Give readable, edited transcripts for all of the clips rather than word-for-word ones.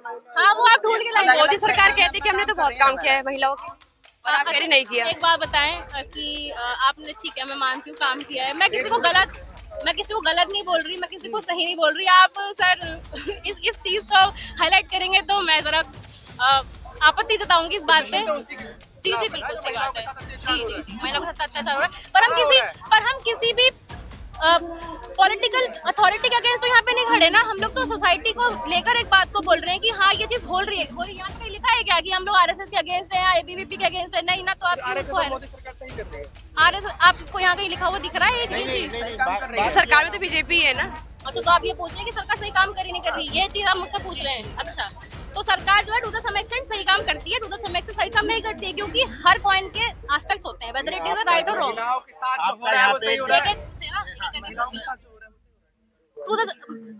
हाँ वो आप ढूंढ के लाइए। मोदी सरकार कहती है कि हमने तो बहुत काम किया है महिलाओं के, और आप कह रही नहीं किया। एक बात बताएं कि आपने, ठीक है मैं मानती हूँ काम किया है, मैं किसी को गलत नहीं बोल रही, मैं किसी को सही नहीं बोल रही। आप सर इस चीज को हाईलाइट करेंगे तो मैं जरा आपत्ति जताऊंगी इस बात पे। जी जी बिल्कुल सही बात है। जी महिलाओं के साथ अत्याचार हो रहा है, पर हम किसी भी पॉलिटिकल अथॉरिटी के अगेंस्ट तो यहाँ पे नहीं खड़े ना। हम लोग तो सोसाइटी को लेकर एक बात को बोल रहे हैं कि हाँ ये चीज हो रही है। यहाँ पे लिखा है क्या कि हम लोग आरएसएस के अगेंस्ट है या एबीवीपी के अगेंस्ट है? नहीं ना, तो आप आरएसएस आपको यहाँ कहीं लिखा हुआ दिख रहा है ये चीज? सरकार में तो बीजेपी है ना। अच्छा, तो आप ये पूछ रहे हैं कि सरकार सही काम कर रही नहीं कर रही, ये चीज आप मुझसे पूछ रहे हैं? अच्छा, तो सरकार जो है टू द सम एक्सटेंट सही काम करती है, टू द सम एक्सटेंट सही काम नहीं करती है, क्योंकि हर पॉइंट के एस्पेक्ट्स होते हैं, वेदर इट इज राइट और रॉन्ग।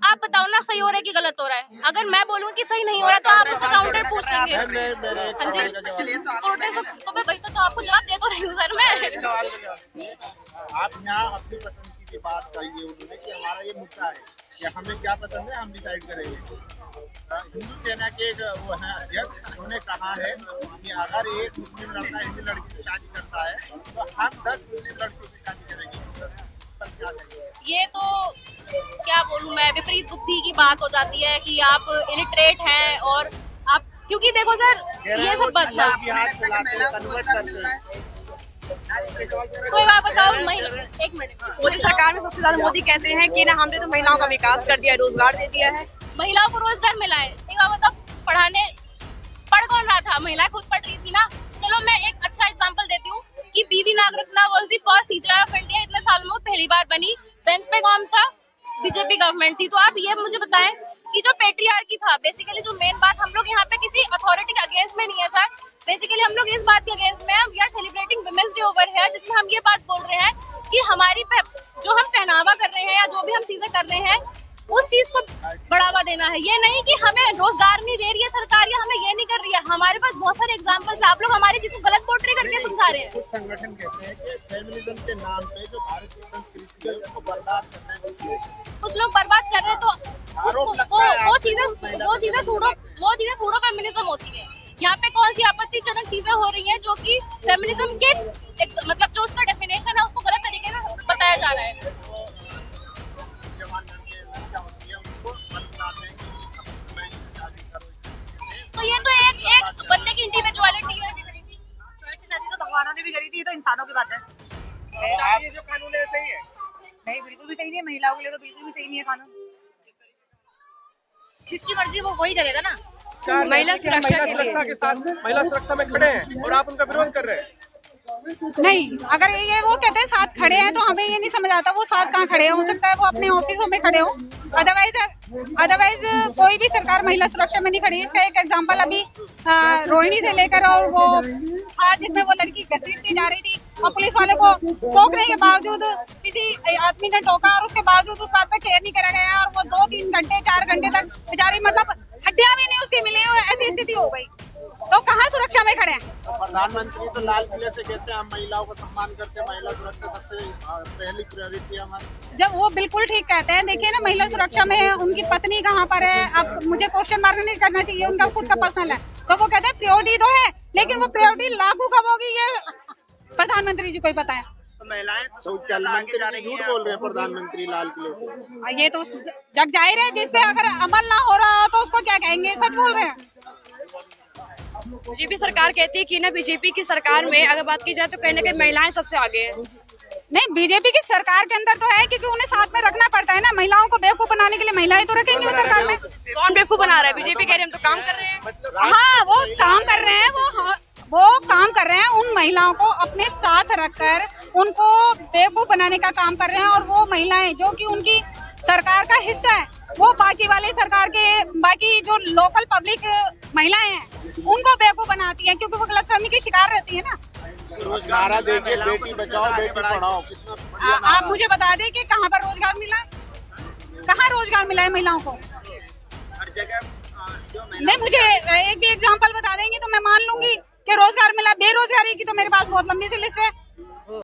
आप बताओ ना सही हो रहा है कि गलत हो रहा है? अगर मैं बोलूँ कि सही नहीं हो रहा तो आप मुझसे काउंटर पूछ लेंगे। हाँ जी, तो मैं वही तो आपको जवाब दे तो रही हूँ सर मैं। आप यहाँ अपनी पसंद की बात कहिए उन्होंने कि हमारा ये मुद्दा है कि हमें क्या पसंद है, हम डिसाइड करेंगे। हिंदू सेना के एक वो है अध्यक्ष, उन्होंने कहा है कि अगर एक मुस्लिम लड़का हिंदू लड़की से शादी करता है तो हम 10 मुस्लिम लड़कियों से शादी करेंगे। इस पर क्या कहेंगे? ये तो क्या बोलूं मैं, विपरीत बुद्धि की बात हो जाती है कि आप इलिटरेट हैं और आप, क्योंकि देखो सर ये सब कोई बात बताओ। एक मिनट, मोदी सरकार में सबसे ज्यादा मोदी कहते हैं कि ना हमने तो महिलाओं का विकास कर दिया, रोजगार दे दिया है। महिलाओं को रोजगार मिला है। एक बात बताओ, पढ़ कौन रहा था? महिलाएं खुद पढ़ रही थी ना। चलो मैं एक अच्छा एग्जांपल देती हूँ कि बीवी Nagarathna was the first teacher of India. इतने साल में वो पहली बार बनी। बेंच पे कौन था? बीजेपी गवर्नमेंट थी। तो आप ये मुझे बताएं कि जो पेट्रियार्की था, बेसिकली जो मेन बात, हम लोग यहाँ पे किसी अथॉरिटी के अगेंस्ट में नहीं है सर। बेसिकली हम लोग इस बात के अगेंस्ट में हैं, we are celebrating women's day over है, जिसमें हम ये बात बोल रहे हैं कि हमारी जो हम पहनावा कर रहे हैं या जो भी हम चीजें कर रहे हैं उस चीज को बढ़ावा देना है। ये नहीं कि हमें रोजगार नहीं दे रही है सरकार या हमें ये नहीं कर रही है। हमारे पास बहुत सारे एग्जांपल्स, आप लोग हमारी चीज को गलत पोर्ट्रे करके समझा रहे हैं। कुछ संगठन कहते हैं कि फेमिनिज्म के नाम पे जो भारत की संस्कृति है उसको बर्बाद करना है। कुछ लोग बर्बाद कर रहे हैं तो वो चीजें सूडो फेमिनिज्म होती है। यहाँ पे कौन सी आपत्तिजनक चीजें हो रही हैं जो कि फेमिनिज्म के मतलब जो उसका डेफिनेशन है उसको गलत तरीके से बताया जा रहा है। तो ये तो एक बंदे की इंडिविजुअलिटी है। चॉइस से शादी तो भगवानों ने भी करी थी, ये तो इंसानों की बात है। ये जो कानून है सही है? नहीं, बिल्कुल भी सही नहीं है। महिलाओं के लिए तो बिल्कुल भी सही नहीं है कानून। जिसकी मर्जी वो वही करेगा ना। महिला सुरक्षा के साथ महिला सुरक्षा में खड़े हैं और आप उनका विरोध कर रहे हैं। नहीं, अगर ये वो कहते हैं साथ खड़े हैं तो हमें ये नहीं समझ आता वो साथ कहाँ खड़े हैं। हो सकता है वो अपने ऑफिसों में खड़े हो, अदरवाइज कोई भी सरकार महिला सुरक्षा में नहीं खड़ी। इसका एक एग्जांपल अभी रोहिणी से लेकर और वो था जिसमें वो लड़की घसीटती जा रही थी और पुलिस वाले को टोकने के बावजूद किसी आदमी ने टोका और उसके बावजूद उस बात पर केयर नहीं करा गया और वो 2-3 घंटे 4 घंटे तक बेचारी मतलब हड्डियां भी नहीं उसकी मिली, ऐसी स्थिति हो गई। तो कहाँ सुरक्षा में खड़े हैं? प्रधानमंत्री तो लाल किले से कहते हैं हम महिलाओं को सम्मान करते हैं, महिला सुरक्षा सबसे पहली प्रायोरिटी है हमारी। जब वो बिल्कुल ठीक कहते हैं, देखिए ना महिला सुरक्षा में है, उनकी पत्नी कहाँ पर है? अब मुझे क्वेश्चन मार्क नहीं करना चाहिए, उनका खुद का पर्सनल है। तो वो कहते हैं प्रायोरिटी तो है, लेकिन वो प्रायोरिटी लागू कब होगी ये प्रधानमंत्री जी को ही पता है। तो महिलाएं तो उसके झूठ बोल रहे हैं प्रधानमंत्री लाल किले से। ये तो जग जाहिर है, जिस पे अगर अमल ना हो रहा तो उसको क्या कहेंगे? सच बोल रहे हैं। बीजेपी सरकार कहती है कि ना बीजेपी की सरकार में अगर बात की जाए तो कहीं ना कहीं महिलाएं सबसे आगे हैं। नहीं, बीजेपी की सरकार के अंदर तो है, क्योंकि उन्हें साथ में रखना पड़ता है ना। महिलाओं को बेवकूफ बनाने के लिए महिलाएं तो रखेंगी उस सरकार में। कौन बेवकूफ बना रहा है? बीजेपी कह रही है हम तो काम कर रहे हैं। हाँ, वो काम कर रहे हैं, वो काम कर रहे हैं। उन महिलाओं को अपने साथ रखकर उनको बेवकूफ बनाने का काम कर रहे हैं। और वो महिलाएं जो कि उनकी सरकार का हिस्सा है, वो बाकी वाले सरकार के बाकी जो लोकल पब्लिक महिलाएं हैं उनको बेवकूफ बनाती हैं, क्योंकि वो गलतफहमी की शिकार रहती है ना। रोजगार देखिए, बेटी बचाओ बेटी पढ़ाओ। आप मुझे बता दें कि कहाँ पर रोजगार मिला है? कहाँ रोजगार मिला है महिलाओं को? हर जगह नहीं, मुझे एक भी एग्जांपल बता देंगे तो मैं मान लूंगी कि रोजगार मिला। बेरोजगारी की तो मेरे पास बहुत लंबी सी लिस्ट है।